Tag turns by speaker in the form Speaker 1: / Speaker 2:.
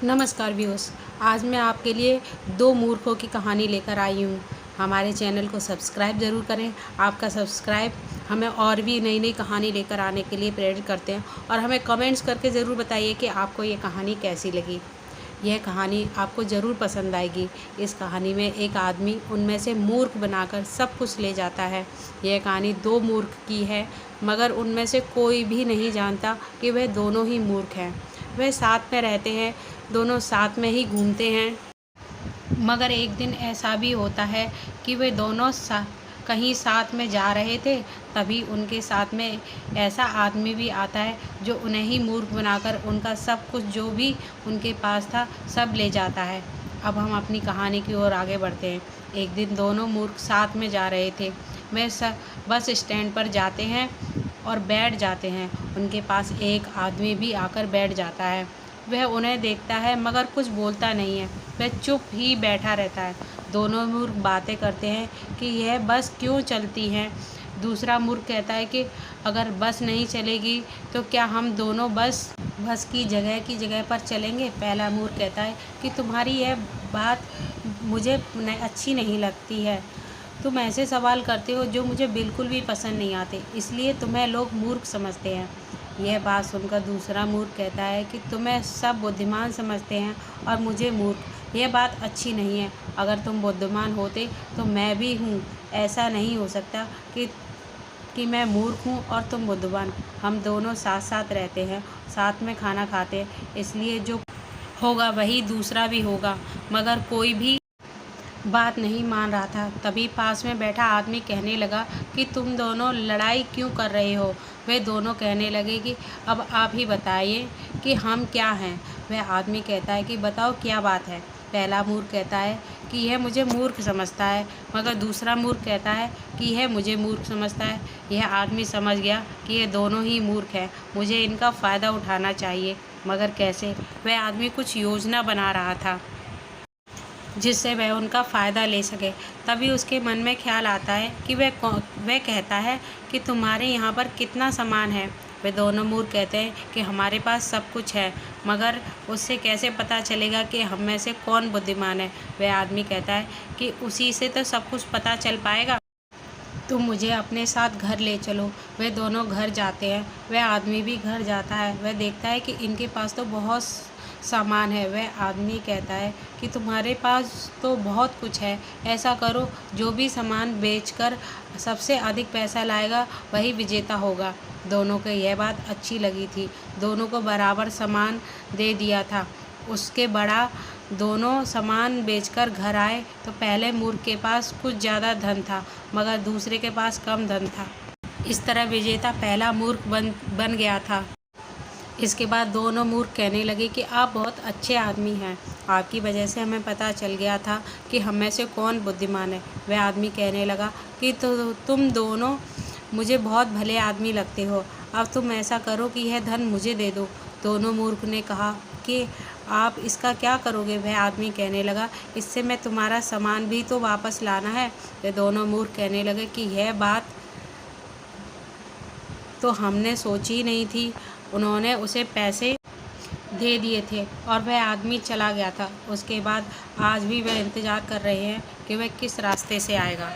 Speaker 1: नमस्कार व्यूअर्स, आज मैं आपके लिए दो मूर्खों की कहानी लेकर आई हूँ। हमारे चैनल को सब्सक्राइब ज़रूर करें। आपका सब्सक्राइब हमें और भी नई नई कहानी लेकर आने के लिए प्रेरित करते हैं और हमें कमेंट्स करके ज़रूर बताइए कि आपको ये कहानी कैसी लगी। यह कहानी आपको ज़रूर पसंद आएगी। इस कहानी में एक आदमी उनमें से मूर्ख बनाकर सब कुछ ले जाता है। यह कहानी दो मूर्ख की है, मगर उनमें से कोई भी नहीं जानता कि वह दोनों ही मूर्ख हैं। वह साथ में रहते हैं, दोनों साथ में ही घूमते हैं, मगर एक दिन ऐसा भी होता है कि वे दोनों कहीं साथ में जा रहे थे। तभी उनके साथ में ऐसा आदमी भी आता है जो उन्हें ही मूर्ख बनाकर उनका सब कुछ जो भी उनके पास था सब ले जाता है। अब हम अपनी कहानी की ओर आगे बढ़ते हैं। एक दिन दोनों मूर्ख साथ में जा रहे थे। वे बस स्टैंड पर जाते हैं और बैठ जाते हैं। उनके पास एक आदमी भी आकर बैठ जाता है। वह उन्हें देखता है मगर कुछ बोलता नहीं है। वह चुप ही बैठा रहता है। दोनों मूर्ख बातें करते हैं कि यह बस क्यों चलती है। दूसरा मूर्ख कहता है कि अगर बस नहीं चलेगी तो क्या हम दोनों बस की जगह पर चलेंगे। पहला मूर्ख कहता है कि तुम्हारी यह बात मुझे अच्छी नहीं लगती है। तुम ऐसे सवाल करते हो जो मुझे बिल्कुल भी पसंद नहीं आते, इसलिए तुम्हें लोग मूर्ख समझते हैं। यह बात सुनकर दूसरा मूर्ख कहता है कि तुम्हें सब बुद्धिमान समझते हैं और मुझे मूर्ख। यह बात अच्छी नहीं है। अगर तुम बुद्धिमान होते तो मैं भी हूँ। ऐसा नहीं हो सकता कि मैं मूर्ख हूँ और तुम बुद्धिमान। हम दोनों साथ साथ रहते हैं, साथ में खाना खाते हैं, इसलिए जो होगा वही दूसरा भी होगा। मगर कोई भी बात नहीं मान रहा था। तभी पास में बैठा आदमी कहने लगा कि तुम दोनों लड़ाई क्यों कर रहे हो। वे दोनों कहने लगे कि अब आप ही बताइए कि हम क्या हैं। वह आदमी कहता है कि बताओ क्या बात है। पहला मूर्ख कहता है कि यह मुझे मूर्ख समझता है, मगर दूसरा मूर्ख कहता है कि यह मुझे मूर्ख समझता है। यह आदमी समझ गया कि ये दोनों ही मूर्ख हैं, मुझे इनका फ़ायदा उठाना चाहिए, मगर कैसे। वह आदमी कुछ योजना बना रहा था जिससे वह उनका फ़ायदा ले सके। तभी उसके मन में ख्याल आता है कि वह कहता है कि तुम्हारे यहाँ पर कितना सामान है। वे दोनों मूर्ख कहते हैं कि हमारे पास सब कुछ है, मगर उससे कैसे पता चलेगा कि हम में से कौन बुद्धिमान है। वह आदमी कहता है कि उसी से तो सब कुछ पता चल पाएगा। तुम मुझे अपने साथ घर ले चलो। वे दोनों घर जाते हैं। वह आदमी भी घर जाता है। वह देखता है कि इनके पास तो बहुत सामान है। वह आदमी कहता है कि तुम्हारे पास तो बहुत कुछ है। ऐसा करो, जो भी सामान बेचकर सबसे अधिक पैसा लाएगा वही विजेता होगा। दोनों को यह बात अच्छी लगी थी। दोनों को बराबर सामान दे दिया था। उसके बड़ा दोनों सामान बेचकर घर आए तो पहले मूर्ख के पास कुछ ज़्यादा धन था, मगर दूसरे के पास कम धन था। इस तरह विजेता पहला मूर्ख बन गया था। इसके बाद दोनों मूर्ख कहने लगे कि आप बहुत अच्छे आदमी हैं। आपकी वजह से हमें पता चल गया था कि हम में से कौन बुद्धिमान है। वह आदमी कहने लगा कि तुम दोनों मुझे बहुत भले आदमी लगते हो। अब तुम ऐसा करो कि यह धन मुझे दे दो। दोनों मूर्ख ने कहा कि आप इसका क्या करोगे। वह आदमी कहने लगा, इससे मैं तुम्हारा सामान भी तो वापस लाना है। वे दोनों मूर्ख कहने लगे कि यह बात तो हमने सोची ही नहीं थी। उन्होंने उसे पैसे दे दिए थे और वह आदमी चला गया था। उसके बाद आज भी वह इंतज़ार कर रहे हैं कि वह किस रास्ते से आएगा।